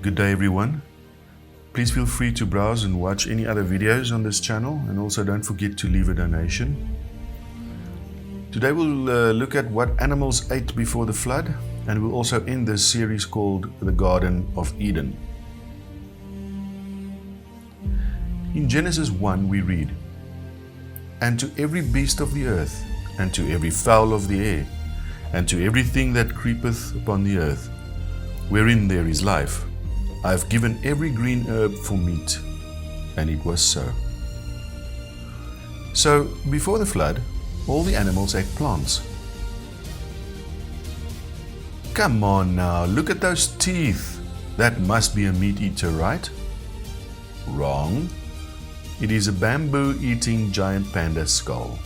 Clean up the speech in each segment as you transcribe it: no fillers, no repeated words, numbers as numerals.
Good day everyone. Please feel free to browse and watch any other videos on this channel, and also don't forget to leave a donation. Today we'll look at what animals ate before the flood, and we'll also end this series called the Garden of Eden. In Genesis 1 we read, "And to every beast of the earth, and to every fowl of the air, and to everything that creepeth upon the earth, wherein there is life, I have given every green herb for meat." And it was so. So, before the flood, all the animals ate plants. Come on now, look at those teeth. That must be a meat eater, right? Wrong. It is a bamboo-eating giant panda skull.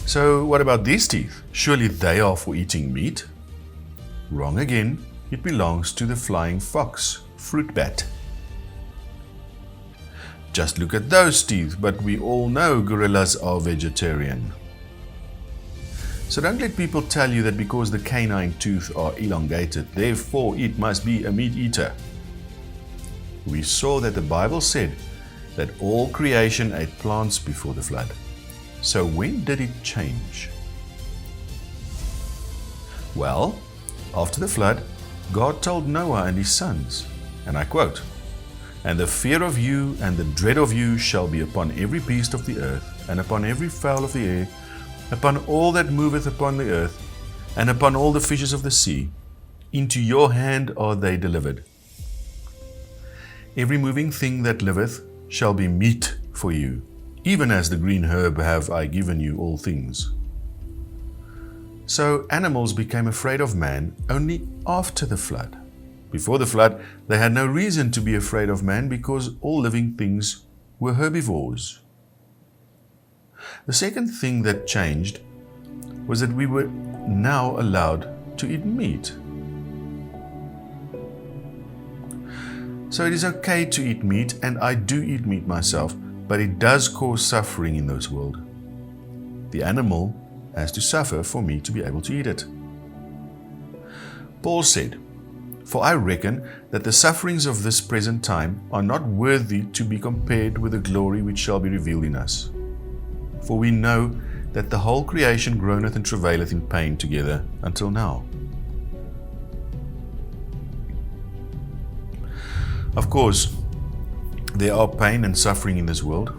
So, what about these teeth? Surely they are for eating meat? Wrong again. It belongs to the flying fox, fruit bat. Just look at those teeth, but we all know gorillas are vegetarian. So don't let people tell you that because the canine teeth are elongated, therefore it must be a meat eater. We saw that the Bible said that all creation ate plants before the flood. So when did it change? Well, after the flood, God told Noah and his sons, and I quote, "And the fear of you and the dread of you shall be upon every beast of the earth, and upon every fowl of the air, upon all that moveth upon the earth, and upon all the fishes of the sea. Into your hand are they delivered. Every moving thing that liveth shall be meat for you, even as the green herb have I given you all things." So animals became afraid of man only after the flood. Before the flood, they had no reason to be afraid of man because all living things were herbivores. The second thing that changed was that we were now allowed to eat meat. So it is okay to eat meat, and I do eat meat myself, but it does cause suffering in this world. The animal has to suffer for me to be able to eat it. Paul said, "For I reckon that the sufferings of this present time are not worthy to be compared with the glory which shall be revealed in us. For we know that the whole creation groaneth and travaileth in pain together until now." Of course, there are pain and suffering in this world.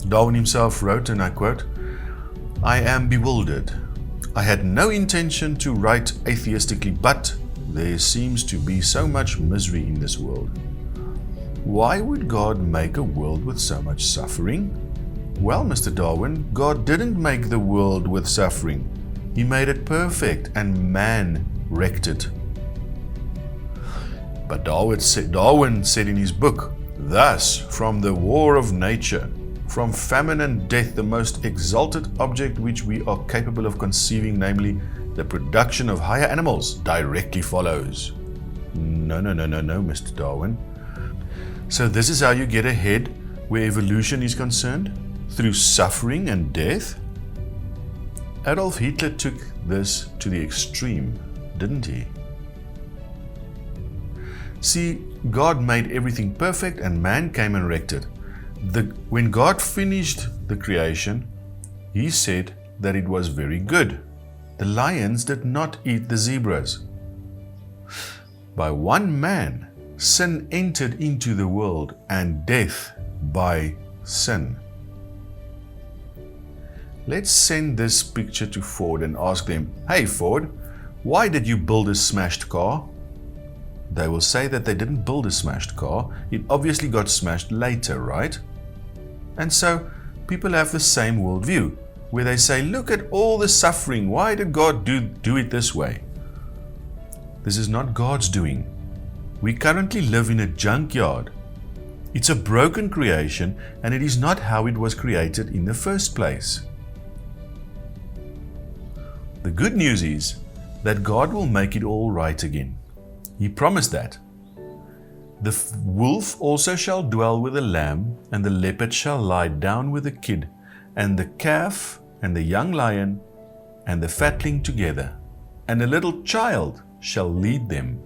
Darwin himself wrote, and I quote, "I am bewildered. I had no intention to write atheistically, but there seems to be so much misery in this world. Why would God make a world with so much suffering?" Well, Mr. Darwin, God didn't make the world with suffering. He made it perfect, and man wrecked it. But Darwin said in his book, "Thus, from the war of nature, from famine and death, the most exalted object which we are capable of conceiving, namely the production of higher animals, directly follows." No, Mr. Darwin. So this is how you get ahead where evolution is concerned? Through suffering and death? Adolf Hitler took this to the extreme, didn't he? See, God made everything perfect and man came and wrecked it. When God finished the creation, He said that it was very good. The lions did not eat the zebras. By one man, sin entered into the world, and death by sin. Let's send this picture to Ford and ask them, "Hey Ford, why did you build a smashed car?" They will say that they didn't build a smashed car. It obviously got smashed later, right? And so people have the same worldview, where they say, "Look at all the suffering. Why did God do it this way?" This is not God's doing. We currently live in a junkyard. It's a broken creation, and it is not how it was created in the first place. The good news is that God will make it all right again. He promised that. "The wolf also shall dwell with the lamb, and the leopard shall lie down with the kid, and the calf and the young lion and the fatling together, and a little child shall lead them."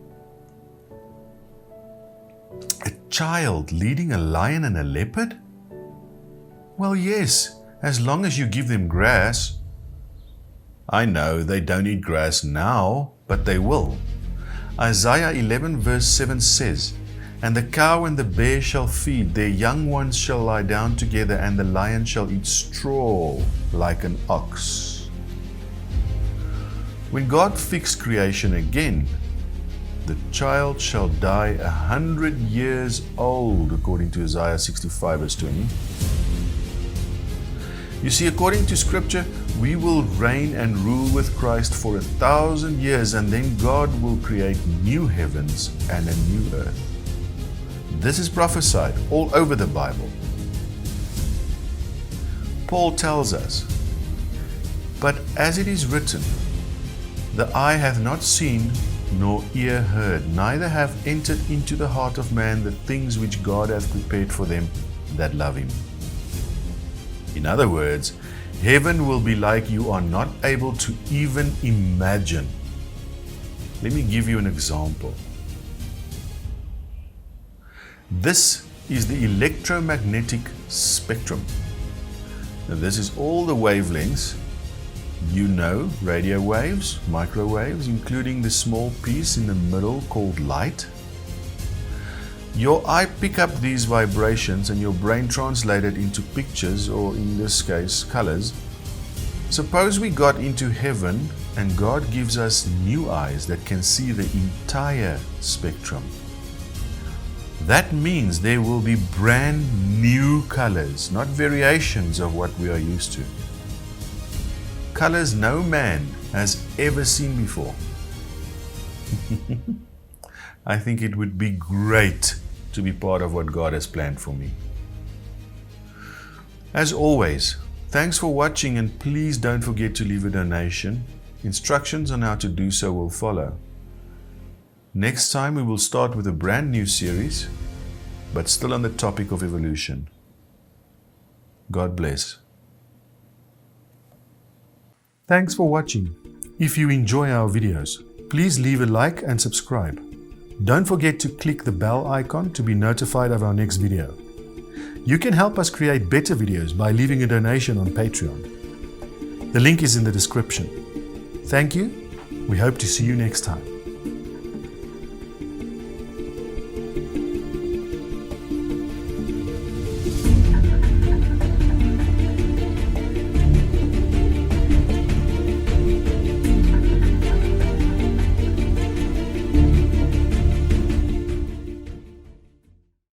A child leading a lion and a leopard? Well, yes, as long as you give them grass. I know they don't eat grass now, but they will. Isaiah 11 verse 7 says, "And the cow and the bear shall feed, their young ones shall lie down together, and the lion shall eat straw like an ox." When God fixed creation again, the child shall die 100 years old, according to Isaiah 65 verse 20. You see, according to Scripture, we will reign and rule with Christ for 1,000 years, and then God will create new heavens and a new earth. This is prophesied all over the Bible. Paul tells us, "But as it is written, the eye hath not seen, nor ear heard, neither have entered into the heart of man the things which God hath prepared for them that love him." In other words, heaven will be like you are not able to even imagine. Let me give you an example. This is the electromagnetic spectrum. Now, this is all the wavelengths. You know, radio waves, microwaves, including the small piece in the middle called light. Your eye picks up these vibrations and your brain translates it into pictures, or in this case, colors. Suppose we got into heaven and God gives us new eyes that can see the entire spectrum. That means there will be brand new colors, not variations of what we are used to. Colors no man has ever seen before. I think it would be great to be part of what God has planned for me. As always, thanks for watching, and please don't forget to leave a donation. Instructions on how to do so will follow. Next time we will start with a brand new series, but still on the topic of evolution. God bless. Thanks for watching. If you enjoy our videos, please leave a like and subscribe. Don't forget to click the bell icon to be notified of our next video. You can help us create better videos by leaving a donation on Patreon. The link is in the description. Thank you. We hope to see you next time.